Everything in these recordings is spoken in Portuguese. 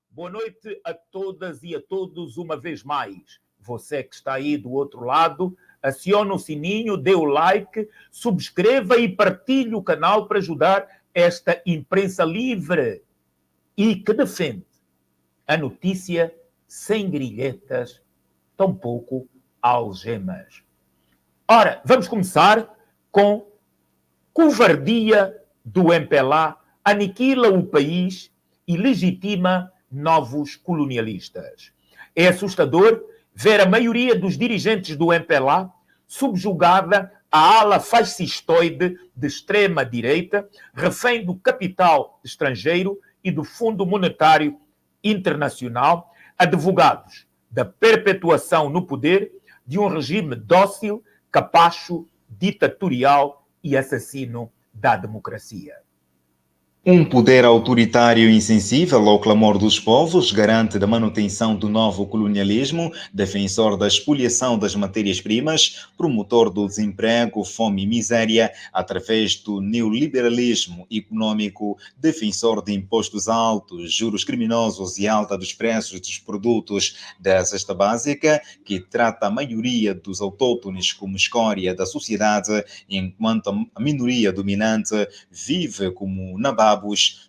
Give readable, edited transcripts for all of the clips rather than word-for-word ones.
Boa noite a todas e a todos uma vez mais. Você que está aí do outro lado, acione o sininho, dê o like, subscreva e partilhe o canal para ajudar esta imprensa livre e que defende a notícia sem grilhetas, tampouco algemas. Ora, vamos começar com covardia do MPLA, aniquila o país e legitima novos colonialistas. É assustador ver a maioria dos dirigentes do MPLA subjugada à ala fascistoide de extrema-direita, refém do capital estrangeiro e do Fundo Monetário Internacional, advogados da perpetuação no poder de um regime dócil, capacho, ditatorial e assassino da democracia. Um poder autoritário e insensível ao clamor dos povos, garante da manutenção do novo colonialismo, defensor da expoliação das matérias-primas, promotor do desemprego, fome e miséria, através do neoliberalismo econômico, defensor de impostos altos, juros criminosos e alta dos preços dos produtos da cesta básica, que trata a maioria dos autóctones como escória da sociedade, enquanto a minoria dominante vive como nababos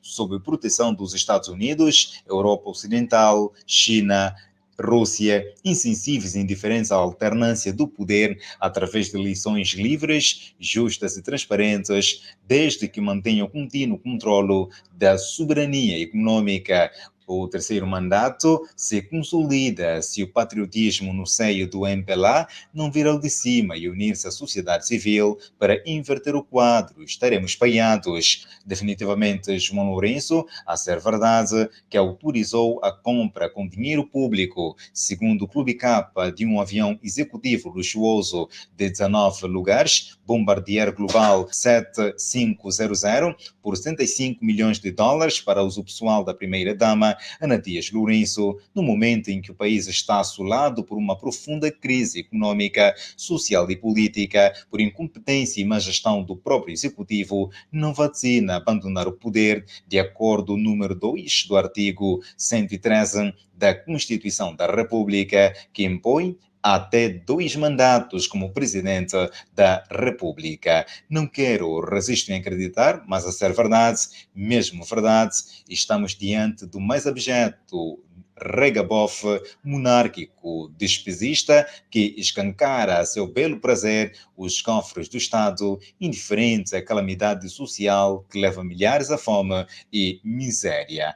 sob proteção dos Estados Unidos, Europa Ocidental, China, Rússia, insensíveis e indiferentes à alternância do poder através de eleições livres, justas e transparentes, desde que mantenham contínuo controle da soberania econômica. O terceiro mandato se consolida se o patriotismo no seio do MPLA não vir ao de cima e unir-se à sociedade civil para inverter o quadro. Estaremos paiados. Definitivamente, João Lourenço, a ser verdade, que autorizou a compra com dinheiro público, segundo o Clube Capa, de um avião executivo luxuoso de 19 lugares, Bombardier Global 7500, por 65 milhões de dólares para uso pessoal da primeira-dama, Ana Dias Lourenço, no momento em que o país está assolado por uma profunda crise econômica, social e política, por incompetência e má gestão do próprio executivo, não vaticina abandonar o poder, de acordo com o número 2 do artigo 113 da Constituição da República, que impõe até 2 mandatos como presidente da República. Não quero, resisto em acreditar, mas a ser verdade, mesmo verdade, estamos diante do mais abjeto regabof monárquico despesista que escancara a seu belo prazer os cofres do Estado, indiferente à calamidade social que leva milhares à fome e miséria.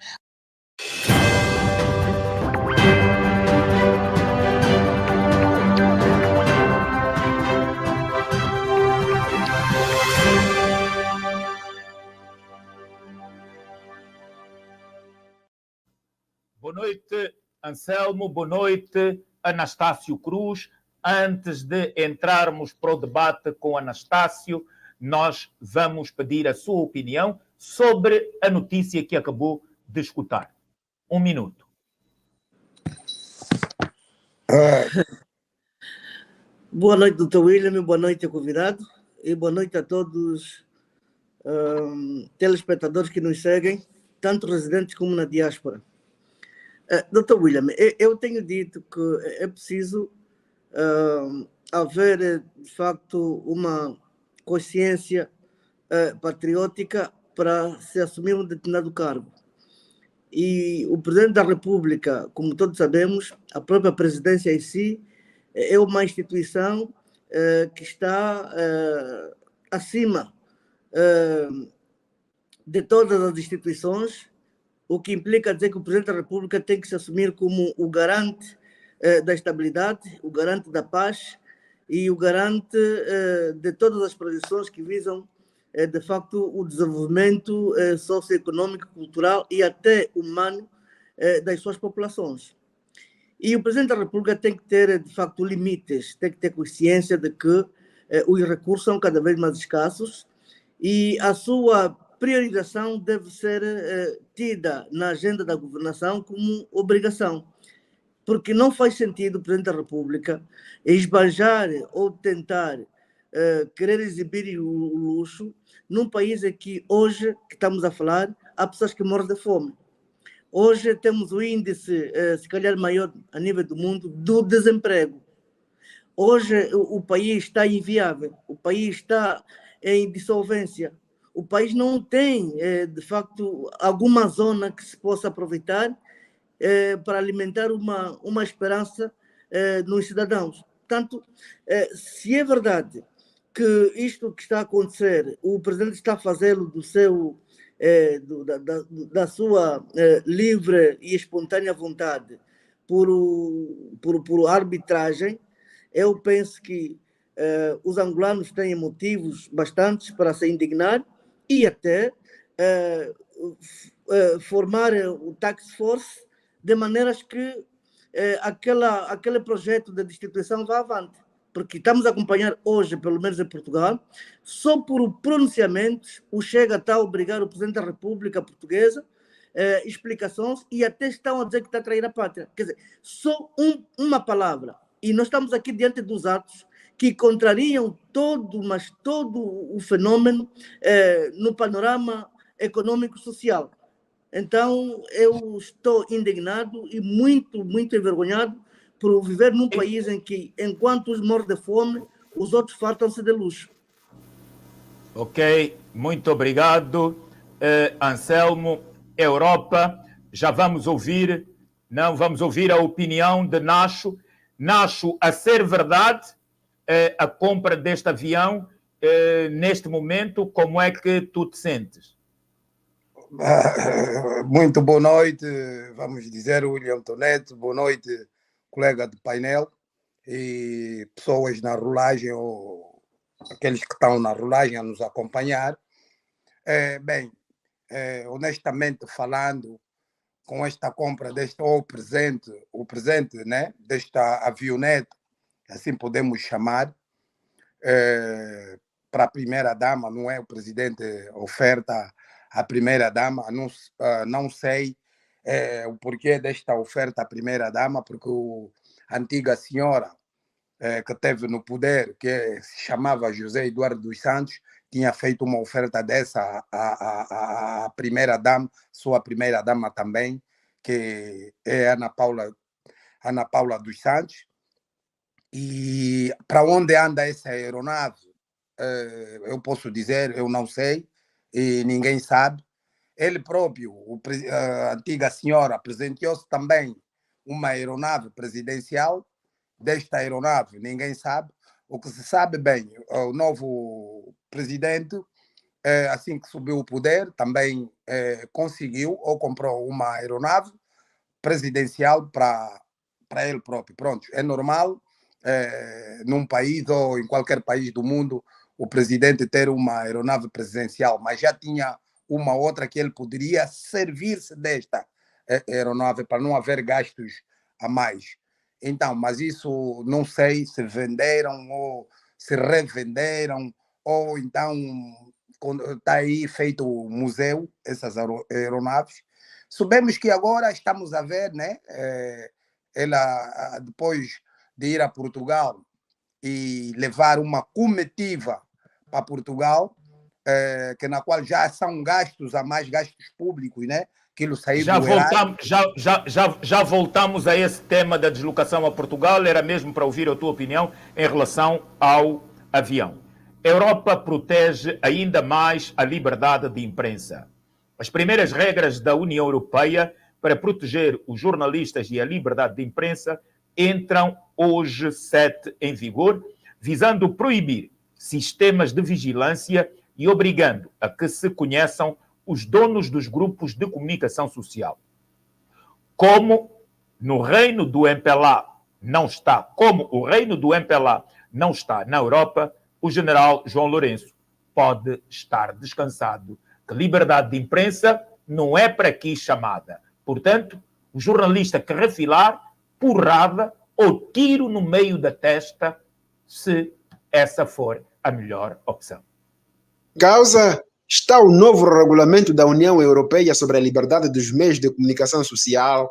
Boa noite, Anselmo. Boa noite, Anastácio Cruz. Antes de entrarmos para o debate com Anastácio, nós vamos pedir a sua opinião sobre a notícia que acabou de escutar. 1 minuto. Boa noite, Dr. William. Boa noite, convidado. E boa noite a todos telespectadores que nos seguem, tanto residentes como na diáspora. Dr. William, eu tenho dito que é preciso haver, de facto, uma consciência patriótica para se assumir um determinado cargo. E o Presidente da República, como todos sabemos, a própria presidência em si, é uma instituição que está acima de todas as instituições, o que implica dizer que o Presidente da República tem que se assumir como o garante da estabilidade, o garante da paz e o garante de todas as projeções que visam, de facto, o desenvolvimento socioeconômico, cultural e até humano das suas populações. E o Presidente da República tem que ter, de facto, limites, tem que ter consciência de que os recursos são cada vez mais escassos e a sua priorização deve ser tida na agenda da governação como obrigação, porque não faz sentido o Presidente da República esbanjar ou tentar querer exibir o luxo num país em que hoje, que estamos a falar, há pessoas que morrem de fome. Hoje temos o índice, se calhar maior a nível do mundo, do desemprego. Hoje o país está inviável, o país está em dissolvência. O país não tem, de facto, alguma zona que se possa aproveitar para alimentar uma esperança nos cidadãos. Portanto, se é verdade que isto que está a acontecer, o Presidente está a fazê-lo do seu, da sua livre e espontânea vontade por arbitragem, eu penso que os angolanos têm motivos bastantes para se indignar e até formar o task force de maneiras que aquele projeto de destituição vá avante. Porque estamos a acompanhar hoje, pelo menos em Portugal, só por pronunciamentos, o Chega está a obrigar o Presidente da República Portuguesa explicações e até estão a dizer que está a trair a pátria. Quer dizer, só uma palavra. E nós estamos aqui diante dos atos que contrariam todo o fenômeno no panorama econômico-social. Então, eu estou indignado e muito, muito envergonhado por viver num país em que, enquanto os morrem de fome, os outros fartam-se de luxo. Ok, muito obrigado. Anselmo, Europa, já vamos ouvir, vamos ouvir a opinião de Nacho. Nacho, a ser verdade, a compra deste avião, neste momento, como é que tu te sentes? Muito boa noite, vamos dizer, William Tonetti, boa noite, colega de painel e pessoas na rolagem ou aqueles que estão na rolagem a nos acompanhar. Honestamente falando, com esta compra deste o presente, né, desta avionete, assim podemos chamar, para a primeira-dama, não é? O presidente oferta à primeira-dama, não sei o porquê desta oferta à primeira-dama, porque a antiga senhora que teve no poder, que se chamava José Eduardo dos Santos, tinha feito uma oferta dessa à primeira-dama, sua primeira-dama também, que é Ana Paula dos Santos. E para onde anda essa aeronave? Eu posso dizer, eu não sei, e ninguém sabe. Ele próprio, a antiga senhora, presenteou-se também uma aeronave presidencial. Desta aeronave, ninguém sabe. O que se sabe bem, o novo presidente, assim que subiu o poder, também conseguiu ou comprou uma aeronave presidencial para ele próprio. Pronto, é normal num país ou em qualquer país do mundo o presidente ter uma aeronave presidencial, mas já tinha uma outra que ele poderia servir-se desta aeronave para não haver gastos a mais. Então, mas isso não sei se venderam ou se revenderam, ou então está aí feito o museu, essas aeronaves. Sabemos que agora estamos a ver, né? Ela, depois de ir a Portugal e levar uma comitiva para Portugal, que na qual já são gastos a mais, gastos públicos, né? Aquilo saiu já voltamos a esse tema da deslocação a Portugal, era mesmo para ouvir a tua opinião em relação ao avião. A Europa protege ainda mais a liberdade de imprensa. As primeiras regras da União Europeia para proteger os jornalistas e a liberdade de imprensa entram hoje 7 em vigor, visando proibir sistemas de vigilância e obrigando a que se conheçam os donos dos grupos de comunicação social. Como o reino do MPLA não está na Europa, o general João Lourenço pode estar descansado, que liberdade de imprensa não é para aqui chamada. Portanto, o jornalista que refilar, porrada ou tiro no meio da testa, se essa for a melhor opção. Causa, está o novo regulamento da União Europeia sobre a liberdade dos meios de comunicação social,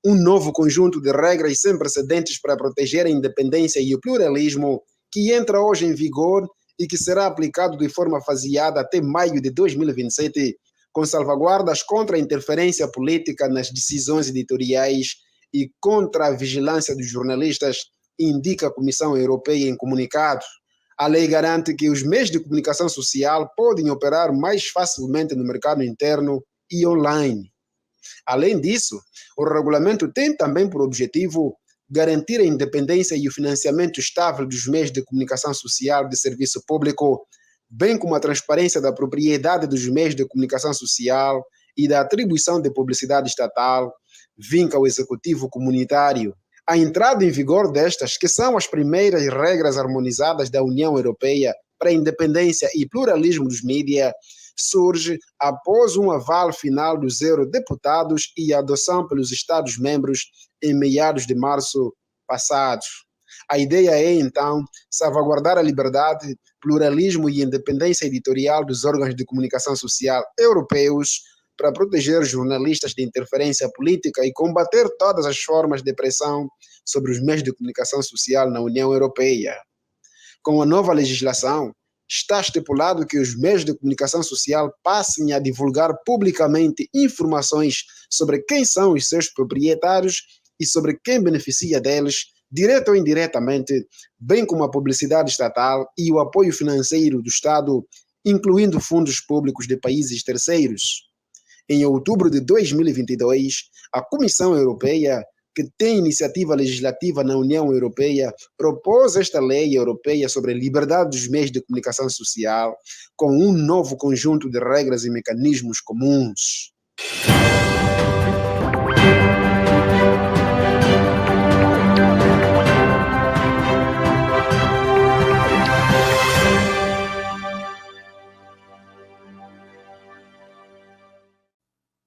um novo conjunto de regras sem precedentes para proteger a independência e o pluralismo, que entra hoje em vigor e que será aplicado de forma faseada até maio de 2027, com salvaguardas contra a interferência política nas decisões editoriais e contra a vigilância dos jornalistas, indica a Comissão Europeia em comunicado. A lei garante que os meios de comunicação social podem operar mais facilmente no mercado interno e online. Além disso, o regulamento tem também por objetivo garantir a independência e o financiamento estável dos meios de comunicação social de serviço público, bem como a transparência da propriedade dos meios de comunicação social e da atribuição de publicidade estatal, vinca ao executivo comunitário. A entrada em vigor destas, que são as primeiras regras harmonizadas da União Europeia para a independência e pluralismo dos mídias, surge após um aval final dos eurodeputados e a adoção pelos Estados-membros em meados de março passados. A ideia é, então, salvaguardar a liberdade, pluralismo e independência editorial dos órgãos de comunicação social europeus para proteger jornalistas de interferência política e combater todas as formas de pressão sobre os meios de comunicação social na União Europeia. Com a nova legislação, está estipulado que os meios de comunicação social passem a divulgar publicamente informações sobre quem são os seus proprietários e sobre quem beneficia deles, direto ou indiretamente, bem como a publicidade estatal e o apoio financeiro do Estado, incluindo fundos públicos de países terceiros. Em outubro de 2022, a Comissão Europeia, que tem iniciativa legislativa na União Europeia, propôs esta lei europeia sobre a liberdade dos meios de comunicação social, com um novo conjunto de regras e mecanismos comuns.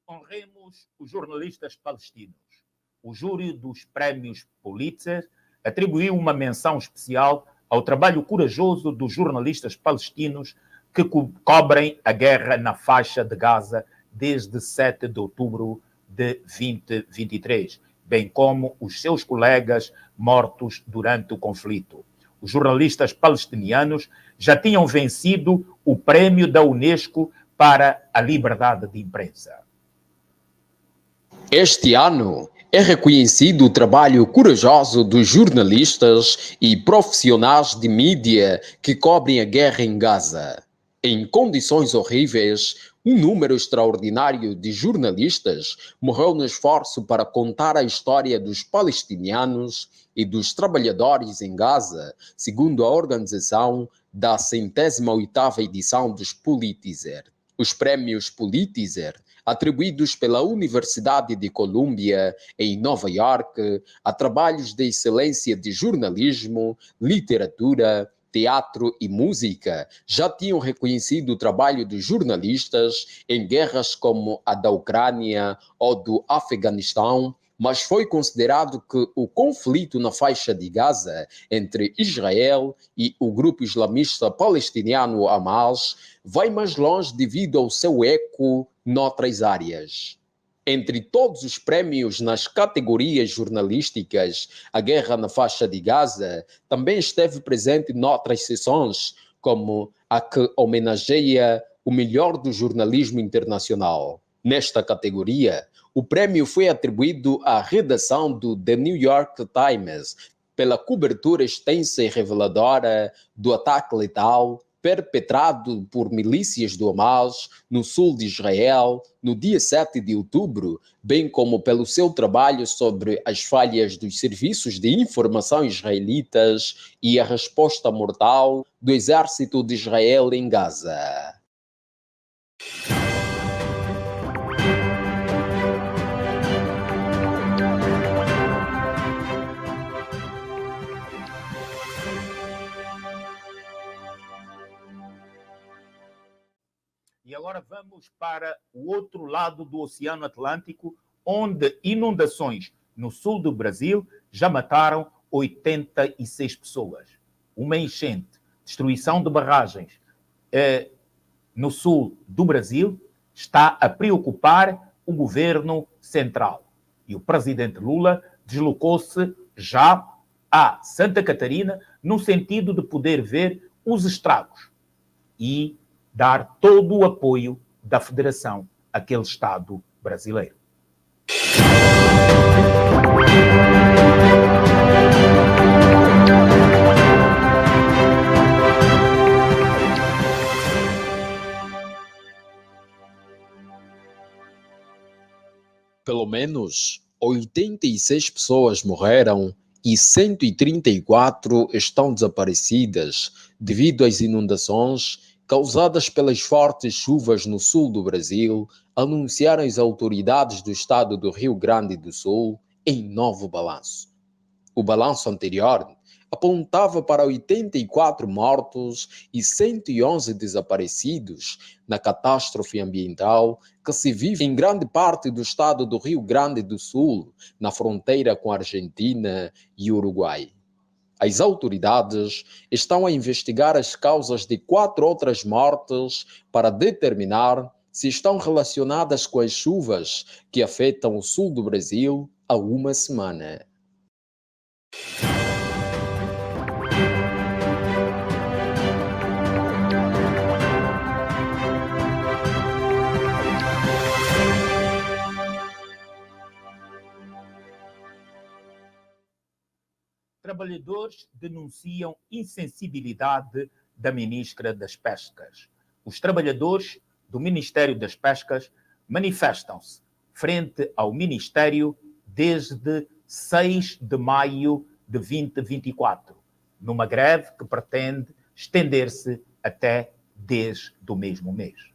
Honremos os jornalistas palestinos. O júri dos prémios Pulitzer atribuiu uma menção especial ao trabalho corajoso dos jornalistas palestinos que cobrem a guerra na faixa de Gaza desde 7 de outubro de 2023, bem como os seus colegas mortos durante o conflito. Os jornalistas palestinianos já tinham vencido o prémio da Unesco para a liberdade de imprensa. Este ano é reconhecido o trabalho corajoso dos jornalistas e profissionais de mídia que cobrem a guerra em Gaza. Em condições horríveis, um número extraordinário de jornalistas morreu no esforço para contar a história dos palestinianos e dos trabalhadores em Gaza, segundo a organização da 108ª edição dos Pulitzer. Os prémios Pulitzer, atribuídos pela Universidade de Colômbia, em Nova York, a trabalhos de excelência de jornalismo, literatura, teatro e música, já tinham reconhecido o trabalho dos jornalistas em guerras como a da Ucrânia ou do Afeganistão, mas foi considerado que o conflito na faixa de Gaza entre Israel e o grupo islamista palestiniano Hamas vai mais longe devido ao seu eco noutras áreas. Entre todos os prémios nas categorias jornalísticas, a guerra na faixa de Gaza também esteve presente noutras sessões, como a que homenageia o melhor do jornalismo internacional. Nesta categoria, o prémio foi atribuído à redação do The New York Times pela cobertura extensa e reveladora do ataque letal perpetrado por milícias do Hamas no sul de Israel no dia 7 de outubro, bem como pelo seu trabalho sobre as falhas dos serviços de informação israelitas e a resposta mortal do exército de Israel em Gaza. E agora vamos para o outro lado do Oceano Atlântico, onde inundações no sul do Brasil já mataram 86 pessoas. Uma enchente, destruição de barragens, no sul do Brasil está a preocupar o governo central. E o presidente Lula deslocou-se já a Santa Catarina no sentido de poder ver os estragos e dar todo o apoio da Federação àquele Estado brasileiro. Pelo menos 86 pessoas morreram e 134 estão desaparecidas devido às inundações causadas pelas fortes chuvas no sul do Brasil, anunciaram as autoridades do estado do Rio Grande do Sul em novo balanço. O balanço anterior apontava para 84 mortos e 111 desaparecidos na catástrofe ambiental que se vive em grande parte do estado do Rio Grande do Sul, na fronteira com a Argentina e Uruguai. As autoridades estão a investigar as causas de 4 outras mortes para determinar se estão relacionadas com as chuvas que afetam o sul do Brasil há uma semana. Trabalhadores denunciam insensibilidade da ministra das Pescas. Os trabalhadores do Ministério das Pescas manifestam-se frente ao Ministério desde 6 de maio de 2024, numa greve que pretende estender-se até 10 do mesmo mês.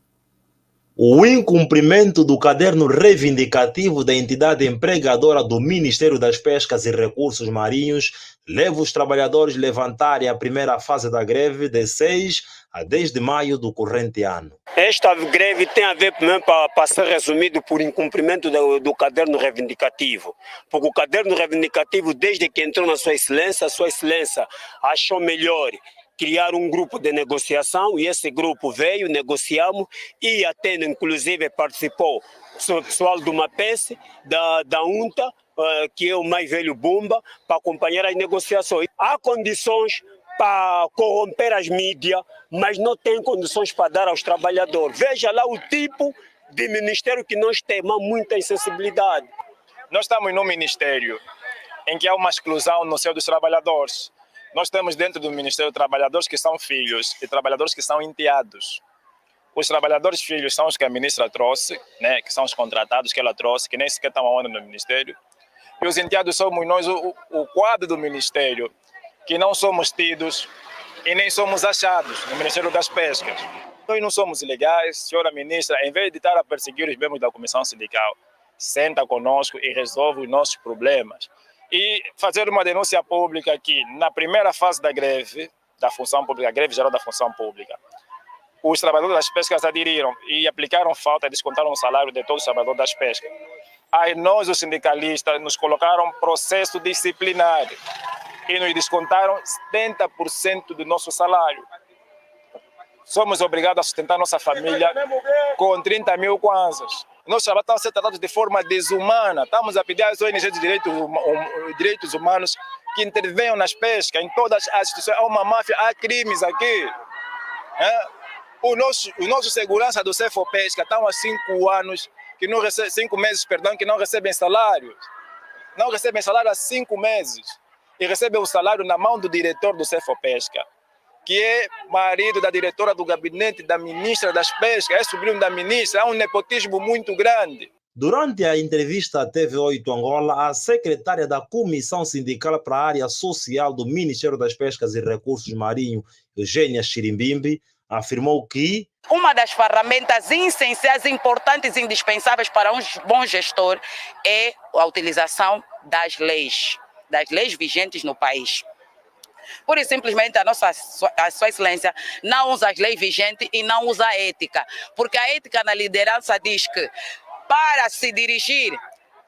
O incumprimento do caderno reivindicativo da entidade empregadora do Ministério das Pescas e Recursos Marinhos leva os trabalhadores a levantarem a primeira fase da greve de 6 a 10 de maio do corrente ano. Esta greve tem a ver mesmo para ser resumido por incumprimento do caderno reivindicativo. Porque o caderno reivindicativo, desde que entrou na Sua Excelência achou melhor criar um grupo de negociação e esse grupo veio, negociamos e até inclusive participou o pessoal do MAPES, da UNTA, que é o mais velho Bumba, para acompanhar as negociações. Há condições para corromper as mídias, mas não tem condições para dar aos trabalhadores. Veja lá o tipo de ministério que nós temos, muita insensibilidade. Nós estamos num ministério em que há uma exclusão no seio dos trabalhadores. Nós temos dentro do Ministério trabalhadores que são filhos e trabalhadores que são enteados. Os trabalhadores filhos são os que a ministra trouxe, né, que são os contratados que ela trouxe, que nem sequer estão aonde no Ministério. E os enteados somos nós, o quadro do Ministério, que não somos tidos e nem somos achados no Ministério das Pescas. Nós não somos ilegais, senhora ministra, em vez de estar a perseguir os membros da Comissão Sindical, senta conosco e resolve os nossos problemas. E fazer uma denúncia pública que, na primeira fase da greve da função pública, a greve geral da função pública, os trabalhadores das pescas aderiram e aplicaram falta e descontaram o salário de todos os trabalhadores das pescas. Aí nós, os sindicalistas, nos colocaram processo disciplinar e nos descontaram 70% do nosso salário. Somos obrigados a sustentar nossa família com 30 mil kwanzas. Nossos trabalhadores estão a ser tratados de forma desumana. Estamos a pedir às ONGs de direitos humanos que intervenham nas pescas, em todas as instituições. Há uma máfia, há crimes aqui. Os nossos seguranças do Cefopesca estão há 5 anos, 5 meses, que não recebem salário. Não recebem salário há 5 meses. E recebem o salário na mão do diretor do Cefopesca, que é marido da diretora do gabinete da ministra das Pescas, é sobrinho da ministra, há um nepotismo muito grande. Durante a entrevista à TV8 Angola, a secretária da Comissão Sindical para a Área Social do Ministério das Pescas e Recursos Marinhos, Eugênia Chirimbimbi, afirmou que uma das ferramentas essenciais, importantes e indispensáveis para um bom gestor é a utilização das leis vigentes no país. Pura e simplesmente a Sua Excelência não usa as leis vigentes e não usa a ética, porque a ética na liderança diz que para se dirigir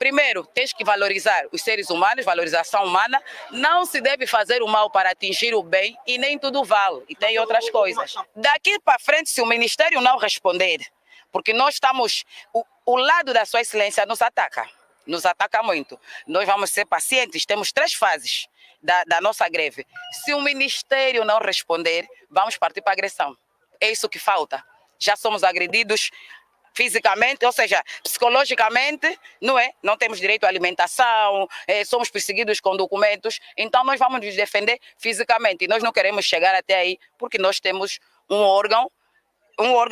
Primeiro, tens que valorizar os seres humanos, valorização humana. Não se deve fazer o mal para atingir o bem e nem tudo vale. E tem outras coisas. Daqui para frente, se o Ministério não responder, porque nós estamos... O lado da Sua Excelência nos ataca muito. Nós vamos ser pacientes, temos 3 fases da nossa greve. Se o Ministério não responder, vamos partir para a agressão. É isso que falta. Já somos agredidos fisicamente, ou seja, psicologicamente, não é? Não temos direito à alimentação, somos perseguidos com documentos, então nós vamos nos defender fisicamente e nós não queremos chegar até aí porque nós temos um órgão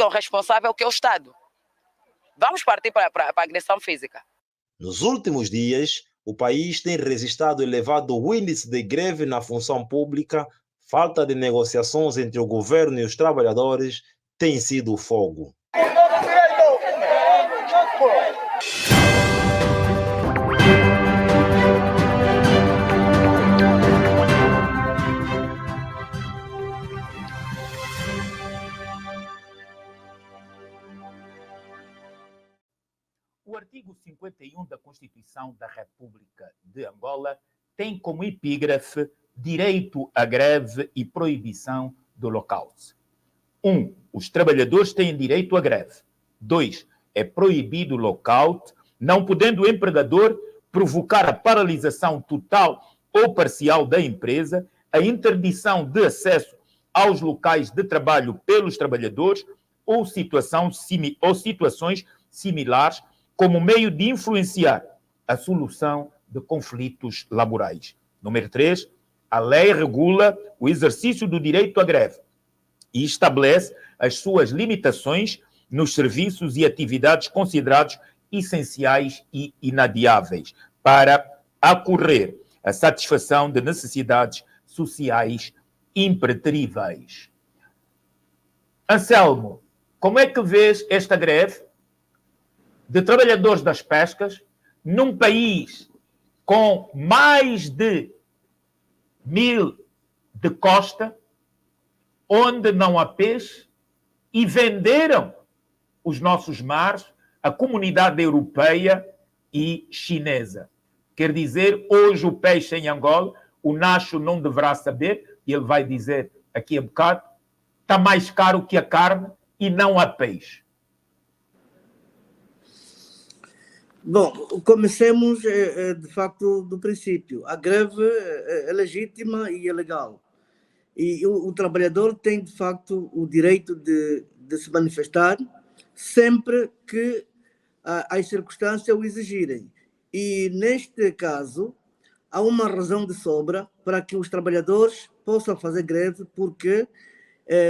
responsável que é o Estado. Vamos partir para a agressão física. Nos últimos dias, o país tem registrado elevado índice de greve na função pública, falta de negociações entre o governo e os trabalhadores tem sido o fogo. O artigo 51 da Constituição da República de Angola tem como epígrafe direito à greve e proibição do lockout. 1. Os trabalhadores têm direito à greve. 2. É proibido o lockout, não podendo o empregador provocar a paralisação total ou parcial da empresa, a interdição de acesso aos locais de trabalho pelos trabalhadores ou situações similares como meio de influenciar a solução de conflitos laborais. Número 3. A lei regula o exercício do direito à greve e estabelece as suas limitações nos serviços e atividades considerados essenciais e inadiáveis para ocorrer a satisfação de necessidades sociais impreteríveis. Anselmo, como é que vês esta greve de trabalhadores das pescas num país com mais de 1000 de costa, onde não há peixe, e venderam os nossos mares à comunidade europeia e chinesa? Quer dizer, hoje o peixe em Angola, o Nacho não deverá saber, e ele vai dizer aqui a bocado, está mais caro que a carne e não há peixe. Bom, comecemos de facto do princípio. A greve é legítima e é legal. E o trabalhador tem de facto o direito de se manifestar sempre que as circunstâncias o exigirem. E neste caso, há uma razão de sobra para que os trabalhadores possam fazer greve, porque,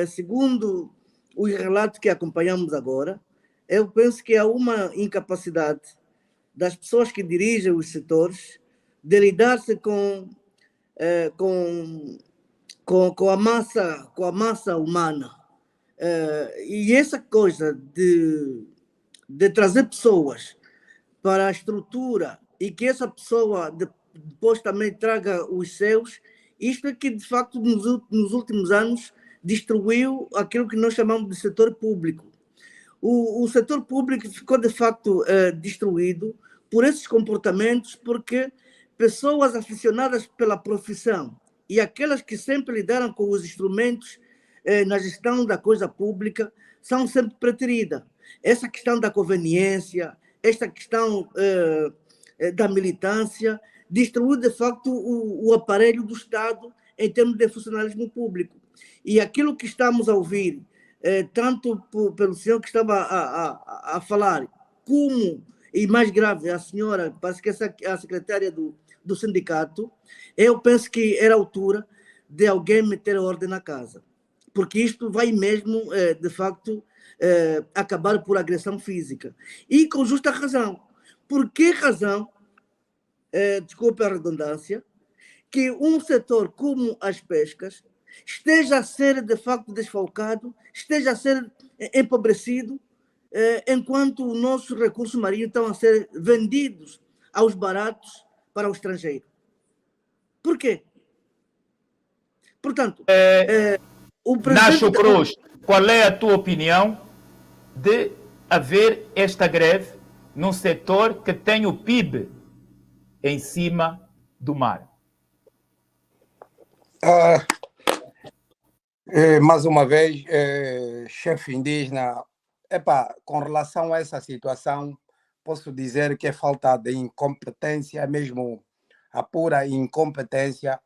segundo os relatos que acompanhamos agora, eu penso que há uma incapacidade das pessoas que dirigem os setores de lidar-se com a massa humana. E essa coisa de trazer pessoas para a estrutura e que essa pessoa depois também traga os seus, isto é que, de facto, nos últimos anos destruiu aquilo que nós chamamos de setor público. O setor público ficou, de facto, destruído por esses comportamentos, porque pessoas aficionadas pela profissão e aquelas que sempre lidaram com os instrumentos na gestão da coisa pública são sempre preteridas. Essa questão da conveniência, esta questão da militância, destruiu, de facto, o aparelho do Estado em termos de funcionalismo público. E aquilo que estamos a ouvir, tanto pelo senhor que estava a falar, como, e mais grave, a senhora, parece que é a secretária do sindicato, eu penso que era a altura de alguém meter ordem na casa. Porque isto vai mesmo, de facto, acabar por agressão física. E com justa razão. Por que razão, desculpe a redundância, que um setor como as pescas esteja a ser, de facto, desfalcado, esteja a ser empobrecido, enquanto os nossos recursos marinhos estão a ser vendidos aos baratos para o estrangeiro? Por quê? Portanto, o presidente... Nacho Cruz, qual é a tua opinião de haver esta greve num setor que tem o PIB em cima do mar. Mais uma vez, chefe indígena, com relação a essa situação, posso dizer que é falta de incompetência, mesmo a pura incompetência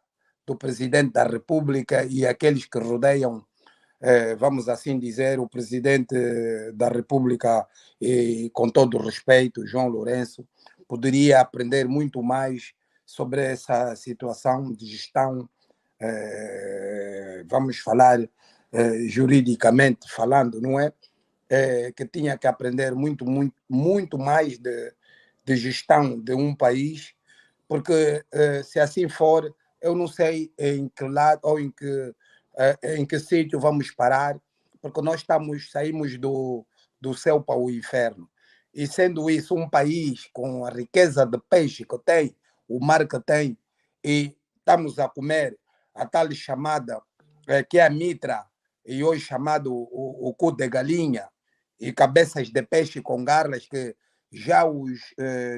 do presidente da República e aqueles que rodeiam, vamos assim dizer, o presidente da República, e com todo o respeito, João Lourenço, poderia aprender muito mais sobre essa situação de gestão, vamos falar juridicamente falando, não é? Que tinha que aprender muito mais de gestão de um país, porque se assim for, eu não sei em que lado ou em que sítio vamos parar, porque nós saímos do céu para o inferno. E sendo isso um país com a riqueza de peixe que tem, o mar que tem, e estamos a comer a tal chamada, que é a mitra, e hoje chamado o cu de galinha, e cabeças de peixe com garras, que já os,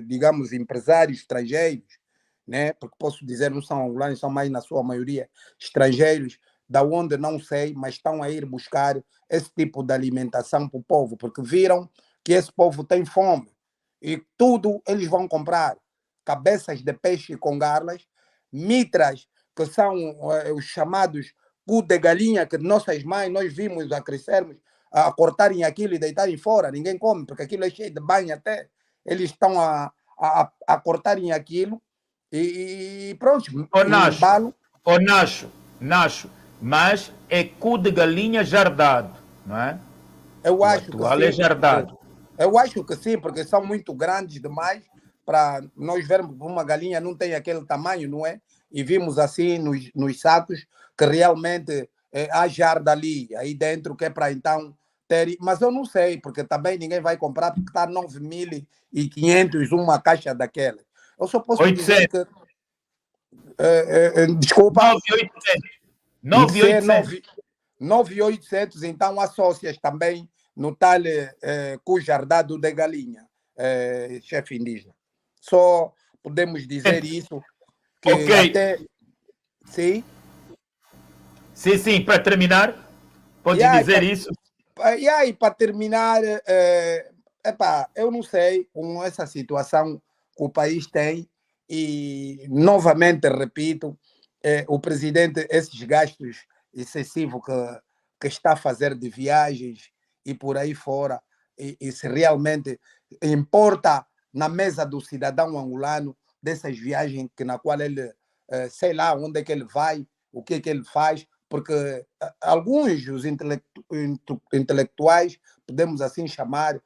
digamos, empresários estrangeiros, né? Porque posso dizer, não são angolanos, são mais na sua maioria estrangeiros, da onde não sei, mas estão a ir buscar esse tipo de alimentação para o povo, porque viram que esse povo tem fome e tudo eles vão comprar. Cabeças de peixe com garras, mitras, que são os chamados cu de galinha, que nossas mães, nós vimos a crescermos, a cortarem aquilo e deitarem fora. Ninguém come, porque aquilo é cheio de banho até. Eles estão a cortarem aquilo e pronto, embalo. Nacho, mas é cu de galinha jardado, não é? Eu acho que sim. É jardado. Eu acho que sim, porque são muito grandes demais para nós vermos que uma galinha não tem aquele tamanho, não é? E vimos assim nos sacos que realmente há jarda ali, aí dentro, que é para então ter. Mas eu não sei, porque também ninguém vai comprar, porque está 9.500 uma caixa daquela. Eu só posso 800. Dizer que. Desculpa. 9.800, então assócias também no tal cujardado de galinha, chefe indígena. Só podemos dizer isso. Que até... Sim? Sim, para terminar, pode dizer isso. E aí, para terminar, eu não sei, com essa situação que o país tem, e novamente repito, o presidente, esses gastos excessivos que está a fazer de viagens e por aí fora, e se realmente importa na mesa do cidadão angolano dessas viagens na qual ele, sei lá onde é que ele vai, o que é que ele faz, porque alguns dos intelectuais, podemos assim chamar,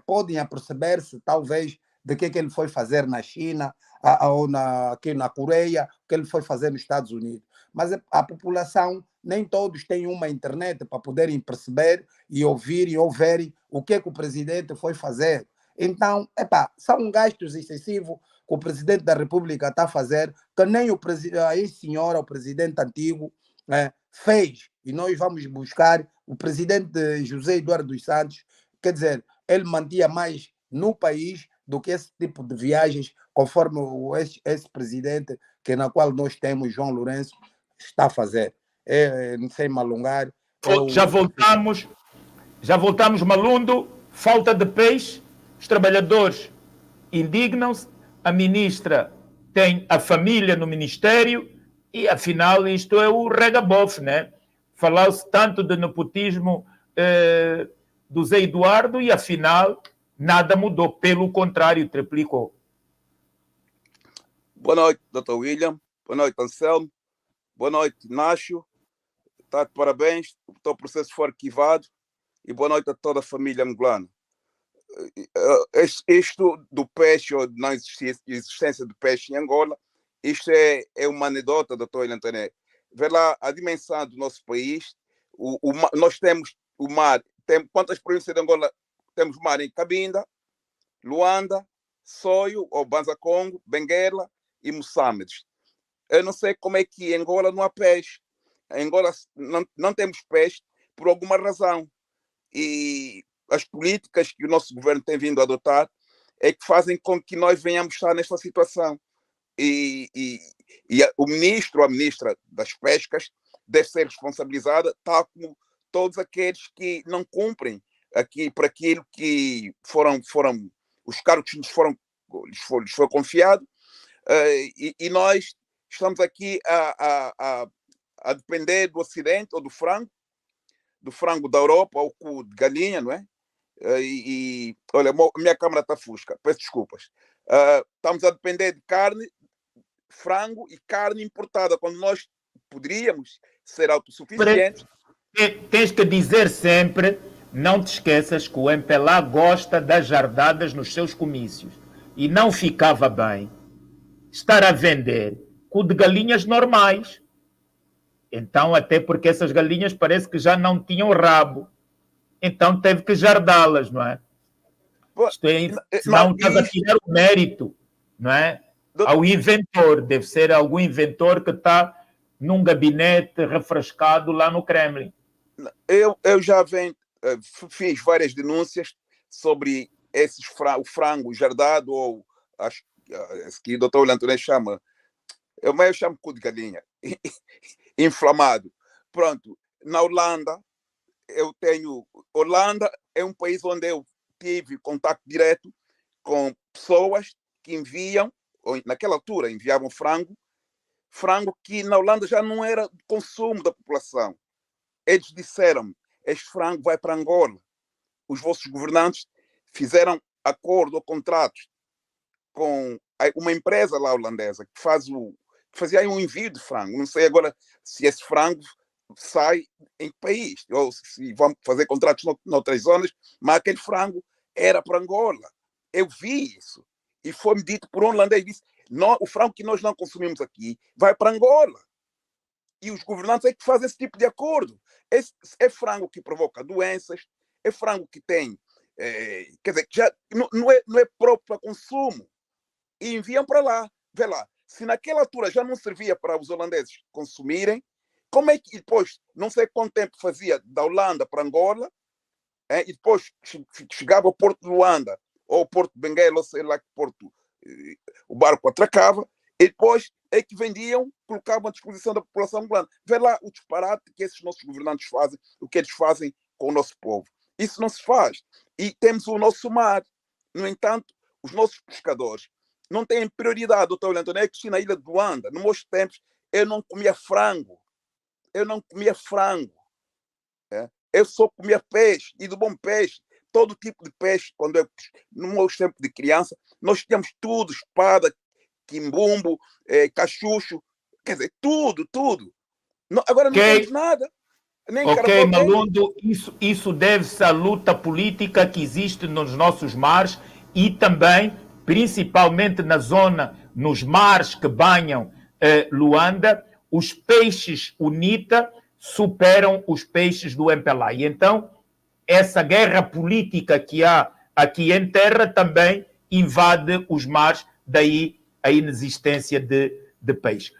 podem aperceber-se talvez de que ele foi fazer na China, ou aqui na Coreia, o que ele foi fazer nos Estados Unidos. Mas a população, nem todos têm uma internet para poderem perceber e ouvir e ouvirem o que o presidente foi fazer. Então, são gastos excessivos que o presidente da República está a fazer, que nem o presidente antigo, fez. E nós vamos buscar o presidente José Eduardo dos Santos, quer dizer, ele mantinha mais no país do que esse tipo de viagens, conforme esse presidente, na qual nós temos, João Lourenço, está a fazer. Sem me alongar. Já voltamos, Malundo, falta de peixe, os trabalhadores indignam-se, a ministra tem a família no ministério e, afinal, isto é o regabof, né? Falou-se tanto de nepotismo do Zé Eduardo e, afinal, nada mudou, pelo contrário, triplicou. Boa noite, Dr. William. Boa noite, Anselmo. Boa noite, Nacho. Tá de parabéns. O teu processo foi arquivado. E boa noite a toda a família angolana. Isto do peixe, ou não existência do peixe em Angola, isto é uma anedota, Dr. William Tené. Vê lá a dimensão do nosso país. Nós temos o mar. Quantas províncias de Angola temos mar? Em Cabinda, Luanda, Soio, ou Banza Congo, Benguela e Moçambique. Eu não sei como é que em Angola não há peixe. Em Angola não temos peixe por alguma razão. E as políticas que o nosso governo tem vindo a adotar é que fazem com que nós venhamos estar nesta situação. O ministro ou a ministra das pescas deve ser responsabilizada, tal como todos aqueles que não cumprem aqui por aquilo que foram os cargos que lhes foi confiado, e nós estamos aqui a depender do Ocidente ou do frango da Europa, ou cu de galinha, não é? Olha, a minha câmera está fusca, peço desculpas. Estamos a depender de carne, frango e carne importada, quando nós poderíamos ser autossuficientes. Tens que dizer sempre, não te esqueças que o MPLA gosta das jardadas nos seus comícios. E não ficava bem estar a vender cu de galinhas normais. Então, até porque essas galinhas parece que já não tinham rabo. Então teve que jardá-las, não é? Senão estás a tirar o mérito, não é? Ao inventor. Deve ser algum inventor que está num gabinete refrescado lá no Kremlin. Eu já fiz várias denúncias sobre o frango jardado, ou acho que o doutor Olantone chama, eu chamo cu de galinha, inflamado. Pronto, na Holanda, Holanda é um país onde eu tive contato direto com pessoas que enviam, ou naquela altura enviavam frango que na Holanda já não era de consumo da população. Eles disseram: este frango vai para Angola. Os vossos governantes fizeram acordo ou contratos com uma empresa lá holandesa que fazia um envio de frango. Não sei agora se esse frango sai em que país, ou se vão fazer contratos noutras zonas, mas aquele frango era para Angola. Eu vi isso. E foi-me dito por um holandês, disse: o frango que nós não consumimos aqui vai para Angola. E os governantes é que fazem esse tipo de acordo. É frango que provoca doenças, é frango que tem, quer dizer, que já não é próprio para consumo. E enviam para lá. Vê lá, se naquela altura já não servia para os holandeses consumirem, como é que depois, não sei quanto tempo fazia da Holanda para Angola, e depois chegava ao Porto de Luanda, ou ao Porto de Benguela, ou sei lá que porto o barco atracava, e depois é que vendiam, colocavam à disposição da população angolana. Vê lá o disparate que esses nossos governantes fazem, o que eles fazem com o nosso povo. Isso não se faz. E temos o nosso mar. No entanto, os nossos pescadores não têm prioridade. Doutor Olantone, é que na ilha de Luanda, nos meus tempos, eu não comia frango. Eu só comia peixe, e do bom peixe, todo tipo de peixe. No meu tempo de criança, nós tínhamos tudo: espada, quimbumbo, cachucho, quer dizer, tudo. Agora não temos nada. Ok, Malundo, isso deve-se à luta política que existe nos nossos mares e também, principalmente na zona, nos mares que banham Luanda, os peixes UNITA superam os peixes do MPLA. E então, essa guerra política que há aqui em terra também invade os mares, daí a inexistência de peixe.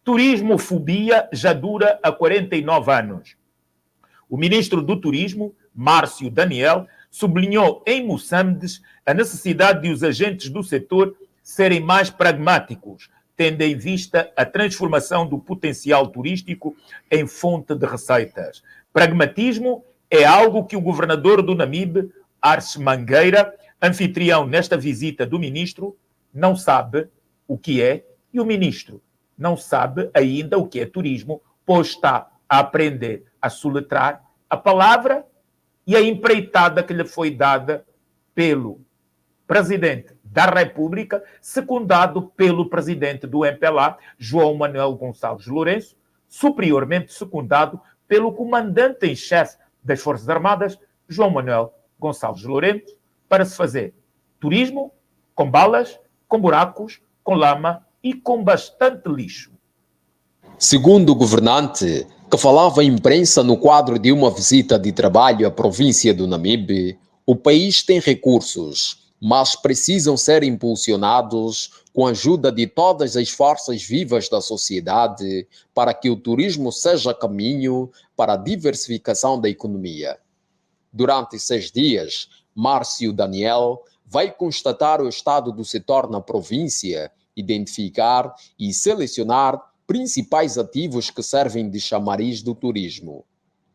Turismofobia já dura há 49 anos. O ministro do Turismo, Márcio Daniel, sublinhou em Moçambique a necessidade de os agentes do setor serem mais pragmáticos, tendo em vista a transformação do potencial turístico em fonte de receitas. Pragmatismo é algo que o governador do Namibe, Arce Mangueira, anfitrião nesta visita do ministro, não sabe o que é, e o ministro não sabe ainda o que é turismo, pois está a aprender a soletrar a palavra e a empreitada que lhe foi dada pelo presidente da República, secundado pelo presidente do MPLA, João Manuel Gonçalves Lourenço, superiormente secundado pelo comandante em chefe das Forças Armadas, João Manuel Gonçalves Lourenço, para se fazer turismo com balas, com buracos, com lama e com bastante lixo. Segundo o governante, que falava à imprensa no quadro de uma visita de trabalho à província do Namibe, o país tem recursos, mas precisam ser impulsionados com a ajuda de todas as forças vivas da sociedade para que o turismo seja caminho para a diversificação da economia. Durante 6 dias, Márcio Daniel vai constatar o estado do setor na província, identificar e selecionar principais ativos que servem de chamariz do turismo.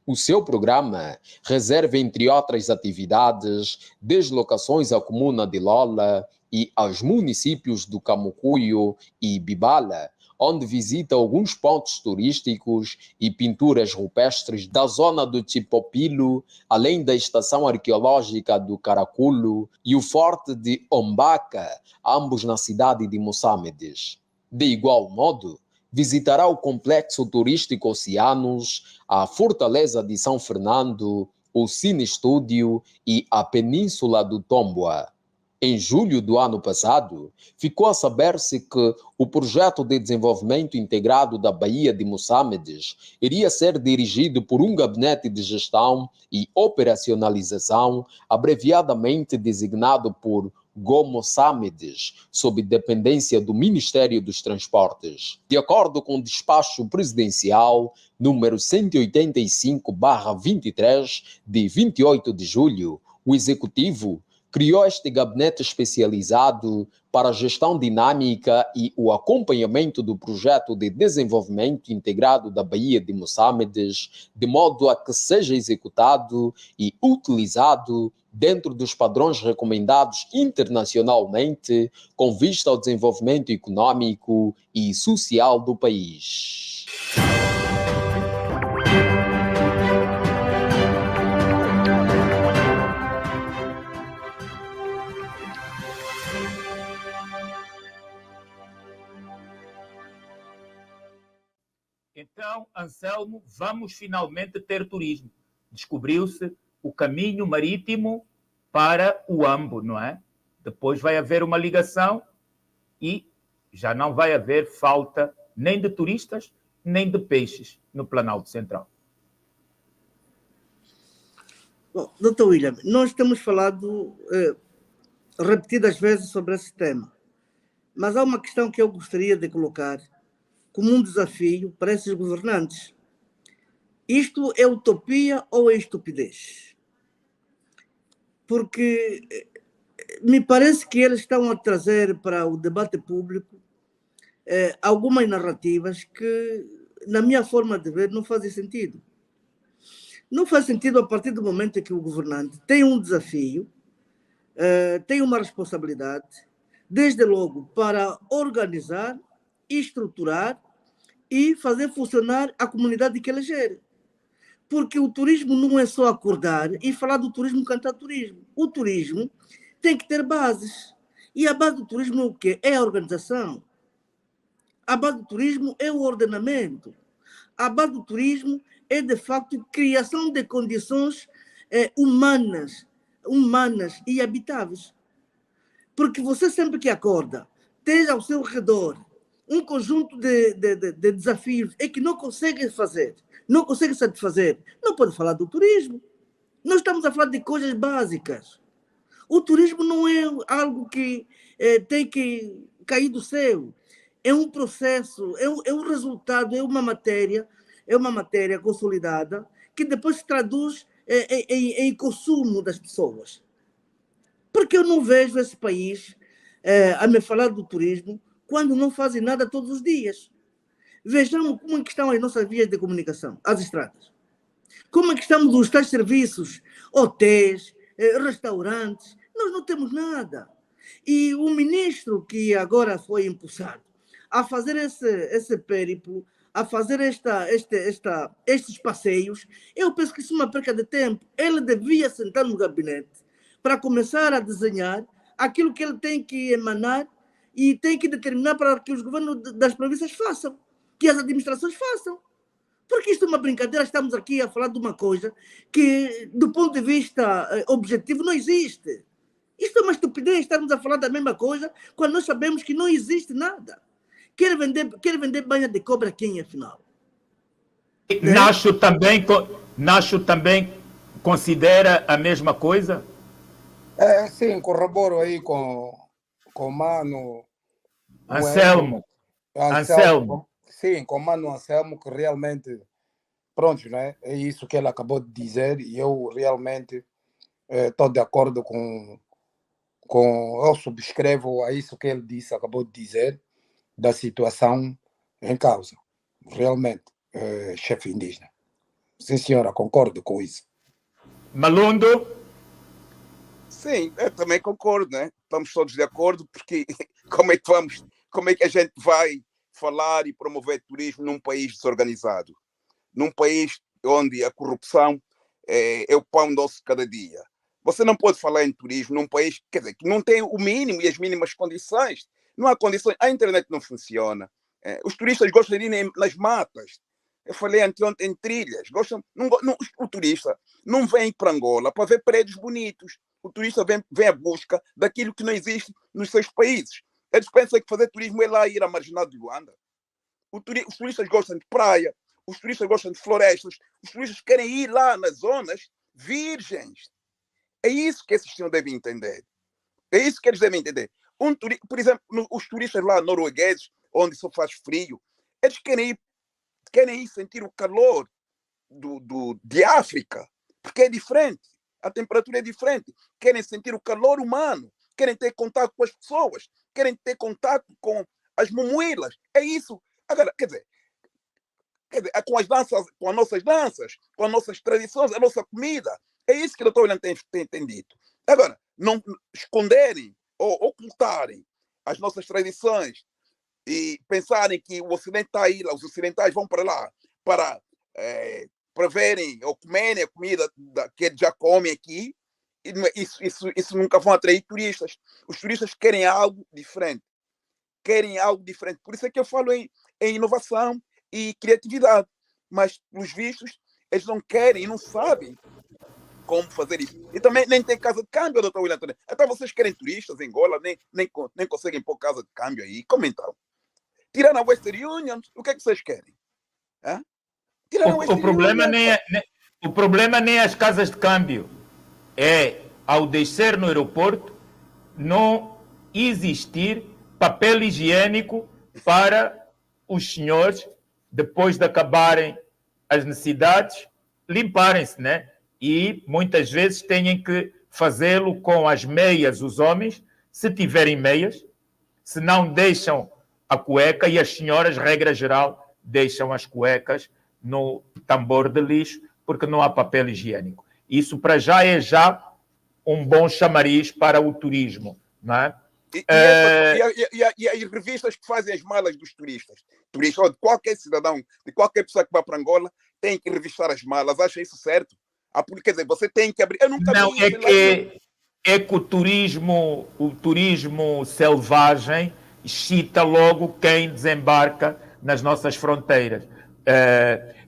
O seu programa reserva, entre outras atividades, deslocações à comuna de Lola e aos municípios do Camucuio e Bibala, onde visita alguns pontos turísticos e pinturas rupestres da zona do Chipopilo, além da estação arqueológica do Caraculo e o forte de Ombaca, ambos na cidade de Moçambiques. De igual modo, visitará o complexo turístico Oceanos, a Fortaleza de São Fernando, o Cine Estúdio e a Península do Tomboa. Em julho do ano passado, ficou a saber-se que o projeto de desenvolvimento integrado da Baía de Moçambiques iria ser dirigido por um gabinete de gestão e operacionalização, abreviadamente designado por GOMOçambiques, sob dependência do Ministério dos Transportes. De acordo com o despacho presidencial número 185/23, de 28 de julho, o Executivo criou este gabinete especializado para a gestão dinâmica e o acompanhamento do projeto de desenvolvimento integrado da Baía de Moçambiques, de modo a que seja executado e utilizado dentro dos padrões recomendados internacionalmente, com vista ao desenvolvimento econômico e social do país. Então, Anselmo, vamos finalmente ter turismo. Descobriu-se o caminho marítimo para o Ambo, não é? Depois vai haver uma ligação e já não vai haver falta nem de turistas, nem de peixes no Planalto Central. Bom, Dr. William, nós temos falado repetidas vezes sobre esse tema, mas há uma questão que eu gostaria de colocar como um desafio para esses governantes. Isto é utopia ou é estupidez? Porque me parece que eles estão a trazer para o debate público algumas narrativas que, na minha forma de ver, não fazem sentido. Não faz sentido a partir do momento em que o governante tem um desafio, tem uma responsabilidade, desde logo para organizar, estruturar e fazer funcionar a comunidade que ele gere. Porque o turismo não é só acordar e falar do turismo, cantar turismo. O turismo tem que ter bases. E a base do turismo é o quê? É a organização. A base do turismo é o ordenamento. A base do turismo é, de facto, criação de condições humanas e habitáveis. Porque você sempre que acorda, tem ao seu redor um conjunto de desafios e que não consegue fazer, não consegue satisfazer, não pode falar do turismo. Nós estamos a falar de coisas básicas. O turismo não é algo que tem que cair do céu. É um processo, é um resultado, é uma matéria consolidada que depois se traduz em consumo das pessoas. Porque eu não vejo esse país a me falar do turismo quando não fazem nada todos os dias. Vejamos como é que estão as nossas vias de comunicação, as estradas. Como é que estamos os tais serviços, hotéis, restaurantes. Nós não temos nada. E o ministro que agora foi impulsado a fazer esse périplo, a fazer estes passeios, eu penso que isso é uma perca de tempo. Ele devia sentar no gabinete para começar a desenhar aquilo que ele tem que emanar e tem que determinar para que os governos das províncias façam, que as administrações façam. Porque isto é uma brincadeira, estamos aqui a falar de uma coisa que, do ponto de vista objetivo, não existe. Isto é uma estupidez, estarmos a falar da mesma coisa quando nós sabemos que não existe nada. Quer vender banha de cobra quem, afinal? Nacho também considera a mesma coisa? Sim, corroboro aí com o Mano Anselmo. Sim, com o Mano Anselmo, que realmente, pronto, né? É isso que ele acabou de dizer e eu realmente estou de acordo com eu subscrevo a isso que ele disse, acabou de dizer, da situação em causa. Realmente, chefe indígena. Sim, senhora, concordo com isso. Malundo? Sim, eu também concordo, né? Estamos todos de acordo, porque como é que a gente vai falar e promover turismo num país desorganizado? Num país onde a corrupção é o pão doce de cada dia. Você não pode falar em turismo num país, quer dizer, que não tem o mínimo e as mínimas condições. Não há condições, a internet não funciona. Os turistas gostam de ir nas matas. Eu falei anteontem em trilhas. O turista não vem para Angola para ver prédios bonitos. O turista vem à busca daquilo que não existe nos seus países. Eles pensam que fazer turismo é lá ir à marginal de Luanda. Os turistas gostam de praia, os turistas gostam de florestas, os turistas querem ir lá nas zonas virgens. É isso que esses senhores devem entender. É isso que eles devem entender. Por exemplo, os turistas lá noruegueses, onde só faz frio, eles querem ir sentir o calor de África, porque é diferente. A temperatura é diferente. Querem sentir o calor humano, querem ter contato com as pessoas, querem ter contato com as mumuilas. É isso. Agora, quer dizer, com as danças, com as nossas danças, com as nossas tradições, a nossa comida. É isso que o Dr. William tem dito. Agora, não esconderem ou ocultarem as nossas tradições e pensarem que o Ocidente está aí, os ocidentais vão para lá para verem ou comerem a comida que eles já comem aqui, isso nunca vão atrair turistas. Os turistas querem algo diferente. Por isso é que eu falo em inovação e criatividade. Mas, pelos vistos, eles não querem e não sabem como fazer isso. E também nem tem casa de câmbio, Dr. William António. Até vocês querem turistas em Angola, nem conseguem pôr casa de câmbio aí. Como então? Tirando a Western Union, o que é que vocês querem? O problema nem é as casas de câmbio. É, ao descer no aeroporto, não existir papel higiênico para os senhores, depois de acabarem as necessidades, limparem-se, né? E muitas vezes têm que fazê-lo com as meias, os homens, se tiverem meias, se não deixam a cueca, e as senhoras, regra geral, deixam as cuecas no tambor de lixo, porque não há papel higiênico. Isso para já é um bom chamariz para o turismo, não é? E as revistas que fazem as malas dos turistas, de qualquer cidadão, de qualquer pessoa que vá para Angola, tem que revistar as malas. Acha isso certo? Quer dizer, você tem que abrir. Eu nunca não, vi isso é que o turismo selvagem excita logo quem desembarca nas nossas fronteiras.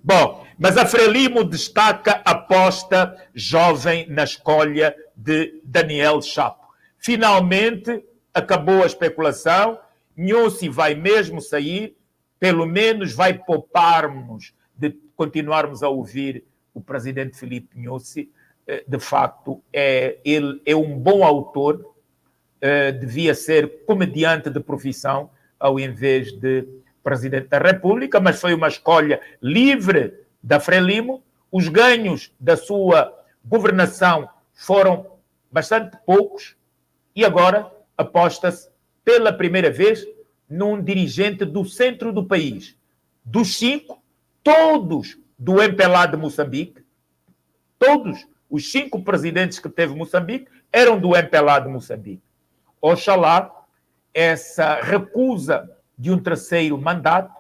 Bom, mas a Frelimo destaca a aposta jovem na escolha de Daniel Chapo. Finalmente acabou a especulação, Nhussi vai mesmo sair, pelo menos vai poupar-nos de continuarmos a ouvir o presidente Filipe Nyusi. De facto, ele é um bom autor, devia ser comediante de profissão, ao invés de presidente da República, mas foi uma escolha livre da Frelimo. Os ganhos da sua governação foram bastante poucos e agora aposta-se pela primeira vez num dirigente do centro do país. Dos 5, todos do MPLA de Moçambique, todos os 5 presidentes que teve Moçambique eram do MPLA de Moçambique. Oxalá essa recusa de um terceiro mandato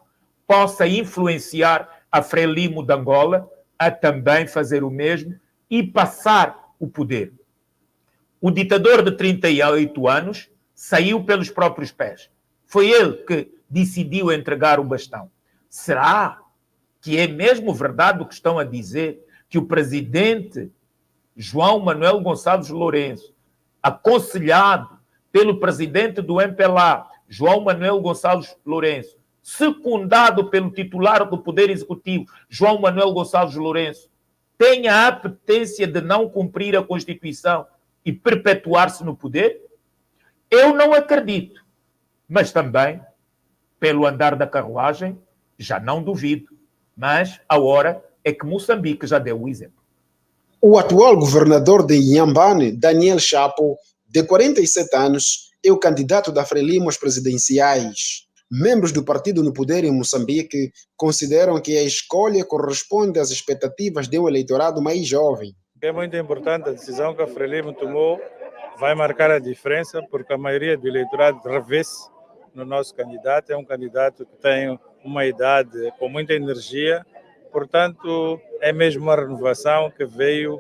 possa influenciar a Frelimo de Angola a também fazer o mesmo e passar o poder. O ditador de 38 anos saiu pelos próprios pés. Foi ele que decidiu entregar o bastão. Será que é mesmo verdade o que estão a dizer, que o presidente João Manuel Gonçalves Lourenço, aconselhado pelo presidente do MPLA, João Manuel Gonçalves Lourenço, secundado pelo titular do Poder Executivo, João Manuel Gonçalves Lourenço, tem a apetência de não cumprir a Constituição e perpetuar-se no poder? Eu não acredito, mas também, pelo andar da carruagem, já não duvido. Mas a hora é que Moçambique já deu o exemplo. O atual governador de Inhambane, Daniel Chapo, de 47 anos, é o candidato da Frelimo às presidenciais. Membros do partido no poder em Moçambique consideram que a escolha corresponde às expectativas de um eleitorado mais jovem. É muito importante a decisão que a Frelimo tomou, vai marcar a diferença, porque a maioria do eleitorado revê-se no nosso candidato. É um candidato que tem uma idade com muita energia, portanto, é mesmo uma renovação que veio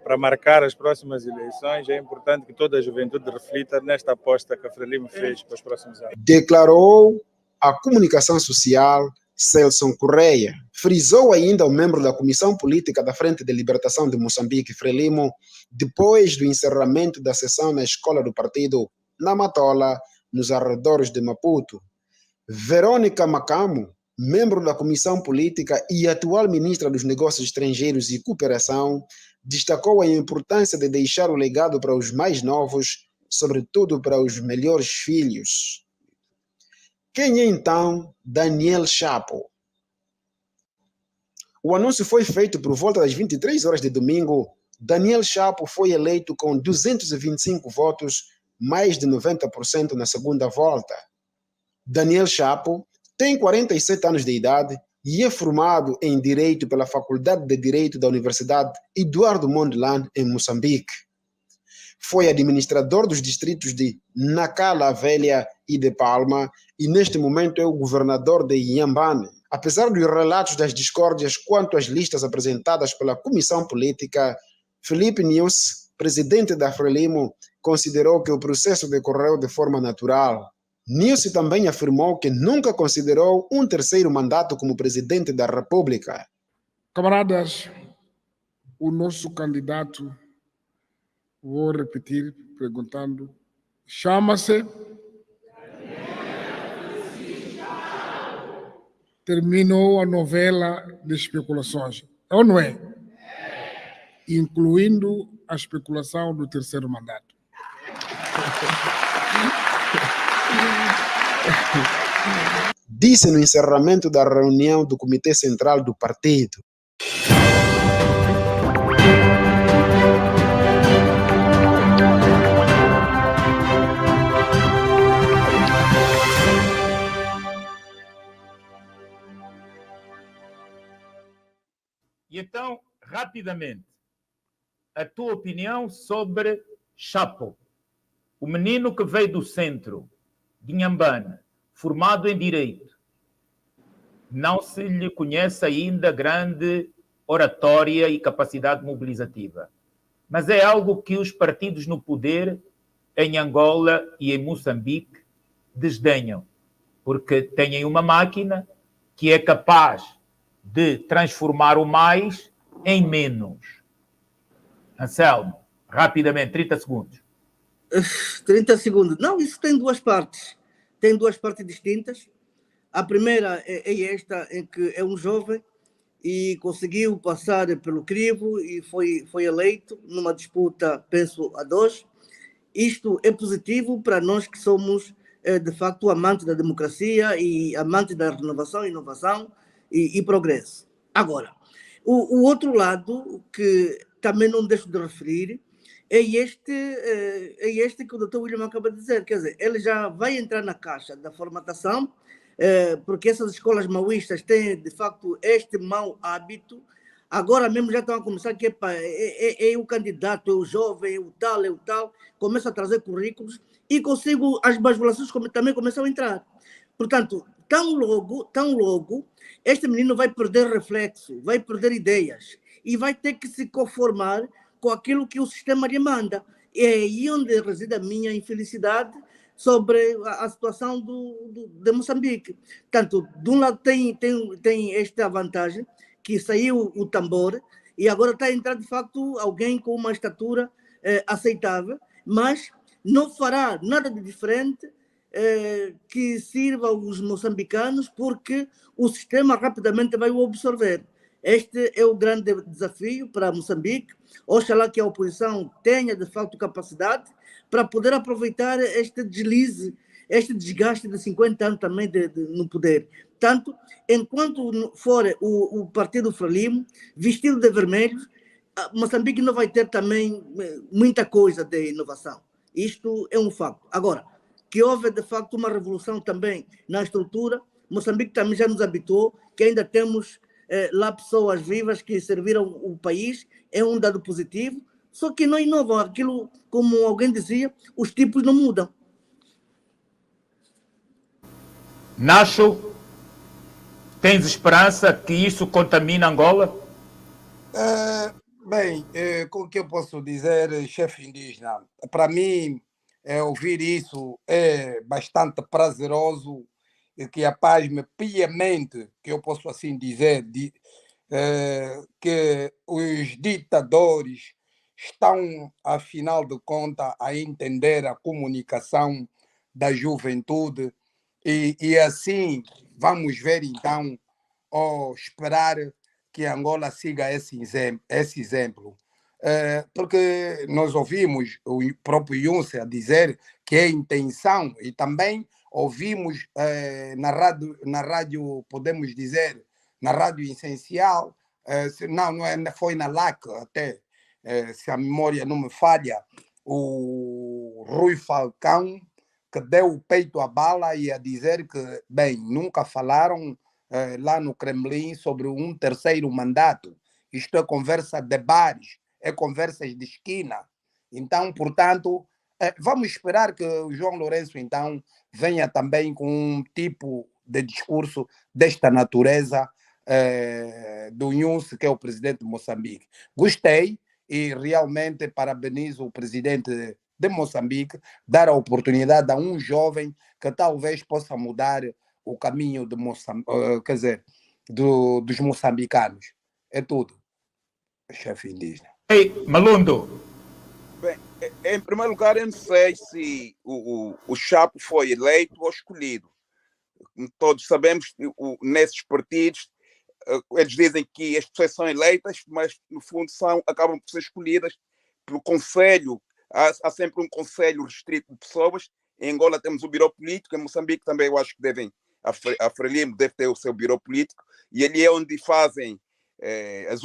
para marcar as próximas eleições. É importante que toda a juventude reflita nesta aposta que a Frelimo fez para os próximos anos. Declarou a comunicação social Celson Correia. Frisou ainda o membro da Comissão Política da Frente de Libertação de Moçambique, Frelimo, depois do encerramento da sessão na escola do partido, na Matola, nos arredores de Maputo. Verônica Macamo, membro da Comissão Política e atual ministra dos Negócios Estrangeiros e Cooperação, destacou a importância de deixar o legado para os mais novos, sobretudo para os melhores filhos. Quem é então Daniel Chapo? O anúncio foi feito por volta das 23 horas de domingo. Daniel Chapo foi eleito com 225 votos, mais de 90% na segunda volta. Daniel Chapo tem 47 anos de idade e é formado em Direito pela Faculdade de Direito da Universidade Eduardo Mondlane, em Moçambique. Foi administrador dos distritos de Nacala Velha e de Palma e neste momento é o governador de Inhambane. Apesar dos relatos das discórdias quanto às listas apresentadas pela Comissão Política, Felipe News, presidente da Frelimo, considerou que o processo decorreu de forma natural. News também afirmou que nunca considerou um terceiro mandato como presidente da República. Camaradas, o nosso candidato, vou repetir perguntando, chama-se? Terminou a novela de especulações, ou não é? Incluindo a especulação do terceiro mandato. Disse no encerramento da reunião do Comitê Central do Partido. E então, rapidamente, a tua opinião sobre Chapo, o menino que veio do centro de Inhambane, formado em Direito. Não se lhe conhece ainda grande oratória e capacidade mobilizativa. Mas é algo que os partidos no poder, em Angola e em Moçambique, desdenham. Porque têm uma máquina que é capaz de transformar o mais em menos. Anselmo, rapidamente, 30 segundos. 30 segundos. Não, isso tem duas partes. Tem duas partes distintas. A primeira é esta, em que é um jovem e conseguiu passar pelo crivo e foi eleito numa disputa, penso, a 2. Isto é positivo para nós que somos, de facto, amantes da democracia e amantes da renovação, inovação e progresso. Agora, o outro lado, que também não deixo de referir, é este que o Dr. William acaba de dizer. Quer dizer, ele já vai entrar na caixa da formatação, porque essas escolas maoístas têm, de facto, este mau hábito. Agora mesmo já estão a começar que é o candidato, é o jovem, é o tal, começa a trazer currículos e consigo as bajulações também começam a entrar. Portanto, tão logo, este menino vai perder reflexo, vai perder ideias e vai ter que se conformar com aquilo que o sistema lhe manda. É aí onde reside a minha infelicidade sobre a situação de Moçambique. Portanto, de um lado tem esta vantagem, que saiu o tambor, e agora está a entrar, de facto, alguém com uma estatura aceitável, mas não fará nada de diferente que sirva aos moçambicanos, porque o sistema rapidamente vai o absorver. Este é o grande desafio para Moçambique. Oxalá que a oposição tenha, de facto, capacidade para poder aproveitar este deslize, este desgaste de 50 anos também no poder. Tanto, enquanto for o Partido Frelimo vestido de vermelho, Moçambique não vai ter também muita coisa de inovação. Isto é um facto. Agora, que houve de facto uma revolução também na estrutura, Moçambique também já nos habituou, que ainda temos lá pessoas vivas que serviram o país, é um dado positivo, só que não inovam. Aquilo, como alguém dizia, os tipos não mudam. Nacho, tens esperança que isso contamine Angola? Bem, o que eu posso dizer, chefe indígena? Para mim, ouvir isso é bastante prazeroso e que apaz-me piamente, que eu posso assim dizer, que os ditadores estão, afinal de contas, a entender a comunicação da juventude e assim vamos ver então, ou esperar que Angola siga esse exemplo. Porque nós ouvimos o próprio Yunce a dizer que é intenção e também ouvimos na rádio, podemos dizer, na rádio essencial, foi na LAC até, se a memória não me falha, o Rui Falcão, que deu o peito à bala e a dizer que, bem, nunca falaram lá no Kremlin sobre um terceiro mandato. Isto é conversa de bares, é conversas de esquina. Então, portanto, vamos esperar que o João Lourenço, então, venha também com um tipo de discurso desta natureza do Yunce, que é o presidente de Moçambique. Gostei e realmente parabenizo o presidente de Moçambique, dar a oportunidade a um jovem que talvez possa mudar o caminho de Moçambique, quer dizer, dos moçambicanos. É tudo, chefe indígena. Ei, Malundo. Bem, em primeiro lugar, eu não sei se o Chapo foi eleito ou escolhido. Todos sabemos que nesses partidos eles dizem que as pessoas são eleitas, mas no fundo acabam por ser escolhidas pelo Conselho. Há sempre um conselho restrito de pessoas. Em Angola temos o Biro Político, em Moçambique também eu acho que a Frelimo deve ter o seu Biro Político, e ali é onde fazem as